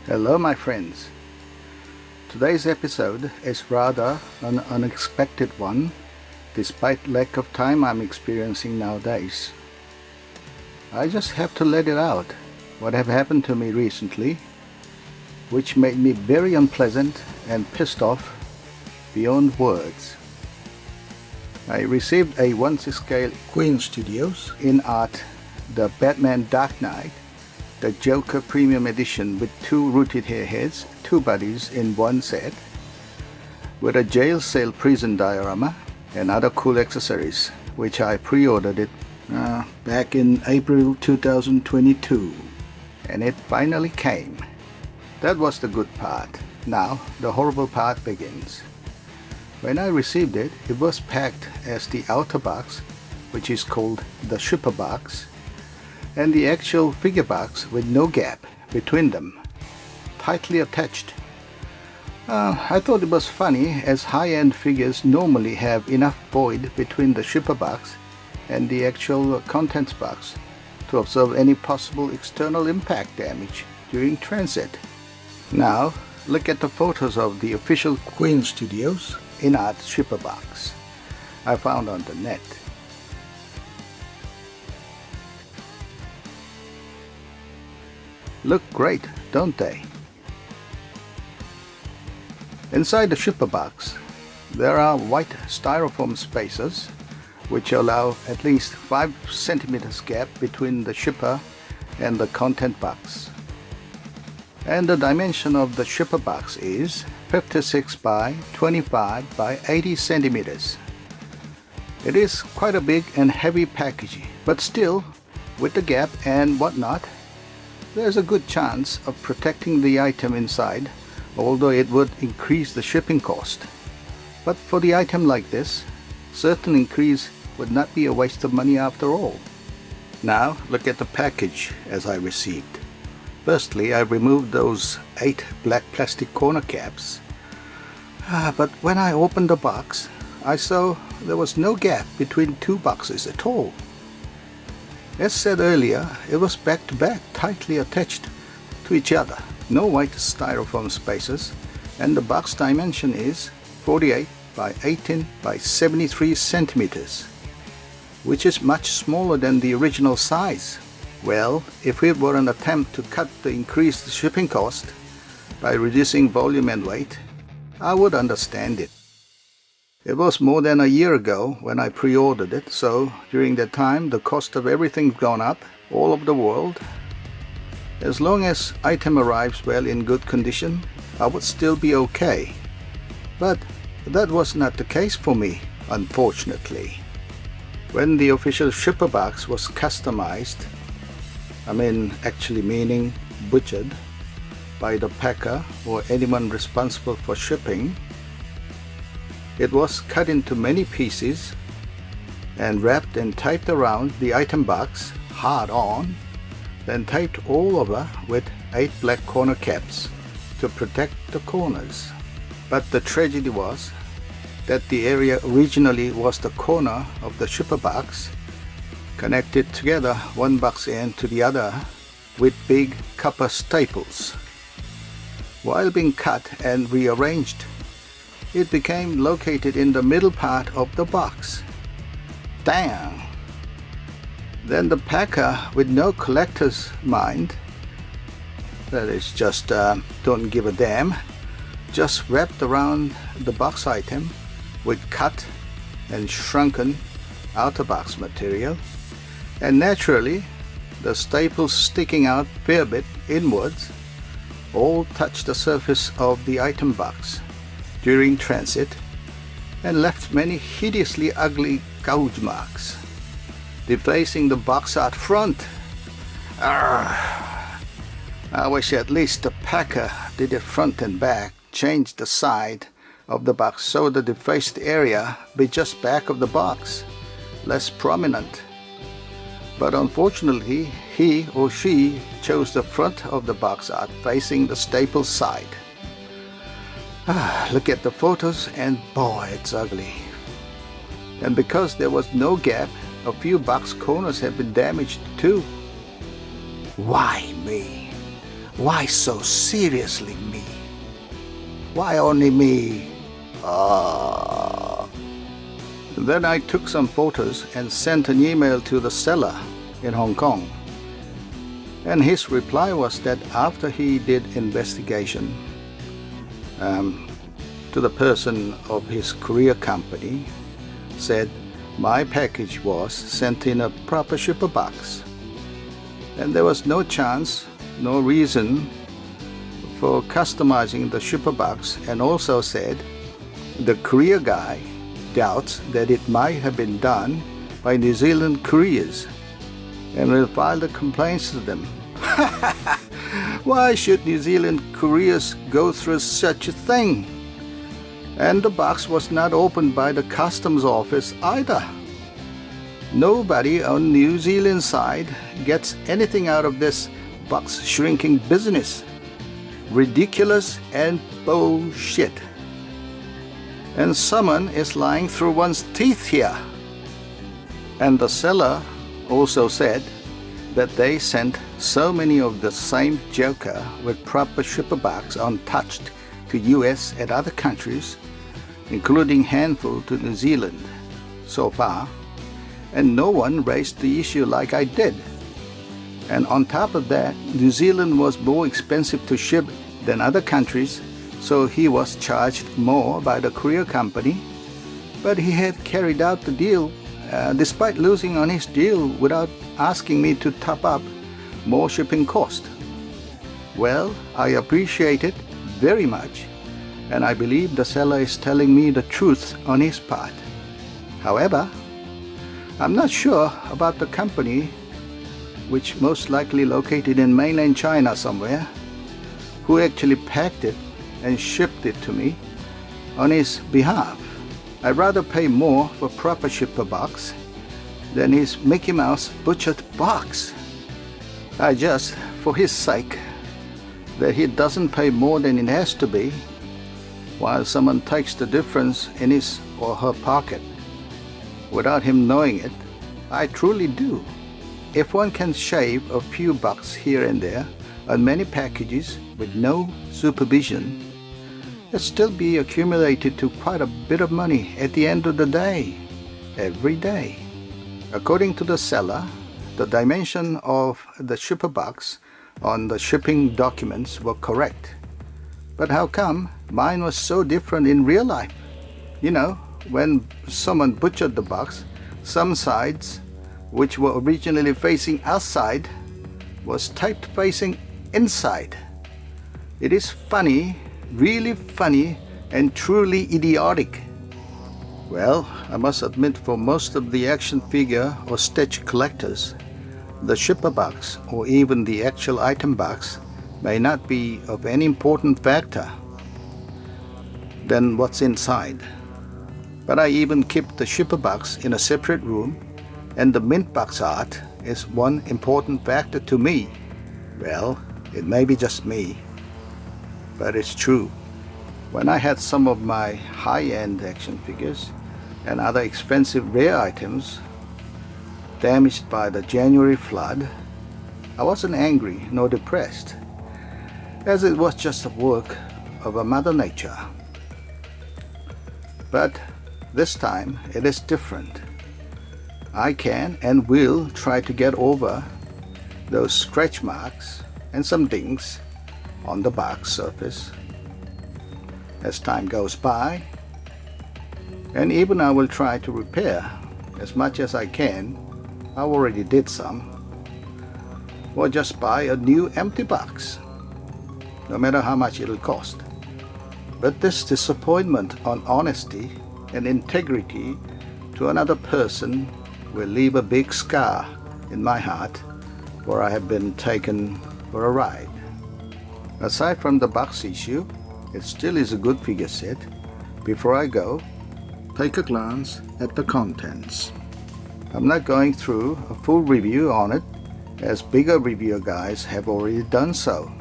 Hello my friends. Today's episode is rather an unexpected one, despite lack of time I'm experiencing nowadays. I just have to let it out, what have happened to me recently, which made me very unpleasant and pissed off beyond words. I received a 1/6 Queenstudios InArt the Batman Dark Knight, the Joker Premium Edition with 2 rooted hair heads, 2 bodies in one set, with a jail cell prison diorama and other cool accessories, which I pre-ordered it back in April 2022, and it finally came. That was the good part. Now the horrible part begins. When I received it, it was packed as the outer box, which is called the shipper box, and the actual figure box with no gap between them, tightly attached. I thought it was funny, as high-end figures normally have enough void between the shipper box and the actual contents box to absorb any possible external impact damage during transit. Now look at the photos of the official Queenstudios InArt shipper box I found on the net. Look great, don't they? Inside the shipper box, there are white styrofoam spaces which allow at least 5 centimeters gap between the shipper and the content box. And the dimension of the shipper box is 56 by 25 by 80 centimeters. It is quite a big and heavy package, but still, with the gap and whatnot, there's a good chance of protecting the item inside, although it would increase the shipping cost. But for the item like this, certain increase would not be a waste of money after all. Now look at the package as I received. Firstly, I removed those 8 black plastic corner caps. But when I opened the box, I saw there was no gap between 2 boxes at all. As said earlier, it was back to back, tightly attached to each other. No white styrofoam spaces, and the box dimension is 48 by 18 by 73 centimeters, which is much smaller than the original size. Well, if it were an attempt to cut the increased shipping cost by reducing volume and weight, I would understand it. It was more than a year ago when I pre-ordered it, so during that time the cost of everything's gone up all over the world. As long as item arrives well in good condition, I would still be okay. But that was not the case for me, unfortunately. When the official shipper box was customized, actually meaning butchered, by the packer or anyone responsible for shipping, it was cut into many pieces and wrapped and taped around the item box hard on, then taped all over with 8 black corner caps to protect the corners. But the tragedy was that the area originally was the corner of the shipper box, connected together one box end to the other with big copper staples. While being cut and rearranged, it became located in the middle part of the box. Damn! Then the packer, with no collector's mind, that is just don't give a damn, just wrapped around the box item with cut and shrunken outer box material, and naturally the staples sticking out a fair bit inwards all touched the surface of the item box during transit and left many hideously ugly gouge marks defacing the box art front. I wish at least the packer did it front and back, changed the side of the box so the defaced area be just back of the box, less prominent. But unfortunately, he or she chose the front of the box art facing the staple side. Look at the photos and boy, it's ugly. And because there was no gap, a few box corners have been damaged too. Why me? Why so seriously me? Why only me? Then I took some photos and sent an email to the seller in Hong Kong. And his reply was that after he did investigation to the person of his courier company, said my package was sent in a proper shipper box. And there was no chance, no reason for customizing the shipper box, and also said the courier guy doubts that it might have been done by New Zealand couriers and will file the complaints to them. Why should New Zealand couriers go through such a thing? And the box was not opened by the customs office either. Nobody on New Zealand side gets anything out of this box shrinking business. Ridiculous and bullshit. And someone is lying through one's teeth here. And the seller also said that they sent so many of the same joker with proper shipper box untouched to US and other countries, including handful to New Zealand so far, and no one raised the issue like I did. And on top of that, New Zealand was more expensive to ship than other countries, so he was charged more by the courier company, but he had carried out the deal despite losing on his deal without asking me to top up more shipping cost. Well, I appreciate it very much, and I believe the seller is telling me the truth on his part. However, I'm not sure about the company, which most likely located in mainland China somewhere, who actually packed it and shipped it to me on his behalf. I'd rather pay more for proper shipper box than his Mickey Mouse butchered box. I just, for his sake, that he doesn't pay more than it has to be, while someone takes the difference in his or her pocket without him knowing it, I truly do. If one can shave a few bucks here and there on many packages with no supervision, it'll still be accumulated to quite a bit of money at the end of the day, every day. According to the seller, the dimension of the shipper box on the shipping documents were correct. But how come mine was so different in real life? You know, when someone butchered the box, some sides, which were originally facing outside, was typed facing inside. It is funny, really funny, and truly idiotic. Well, I must admit, for most of the action figure or sketch collectors, the shipper box or even the actual item box may not be of any important factor than what's inside. But I even keep the shipper box in a separate room, and the mint box art is one important factor to me. Well, it may be just me, but it's true. When I had some of my high-end action figures and other expensive rare items damaged by the January flood, I wasn't angry nor depressed, as it was just a work of a Mother Nature. But this time it is different. I can and will try to get over those scratch marks and some dings on the box surface as time goes by, and even I will try to repair as much as I can. I already did some, or just buy a new empty box, no matter how much it'll cost. But this disappointment on honesty and integrity to another person will leave a big scar in my heart, where I have been taken for a ride. Aside from the box issue, it still is a good figure set. Before I go, take a glance at the contents. I'm not going through a full review on it, as bigger reviewer guys have already done so.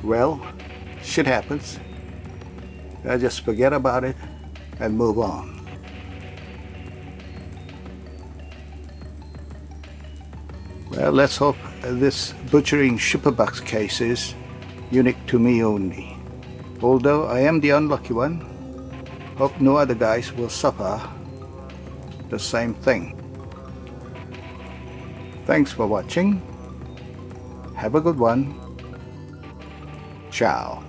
Well, shit happens. I just forget about it and move on. Well, let's hope this butchering shipperbox case is unique to me only. Although I am the unlucky one, hope no other guys will suffer the same thing. Thanks for watching. Have a good one. Ciao.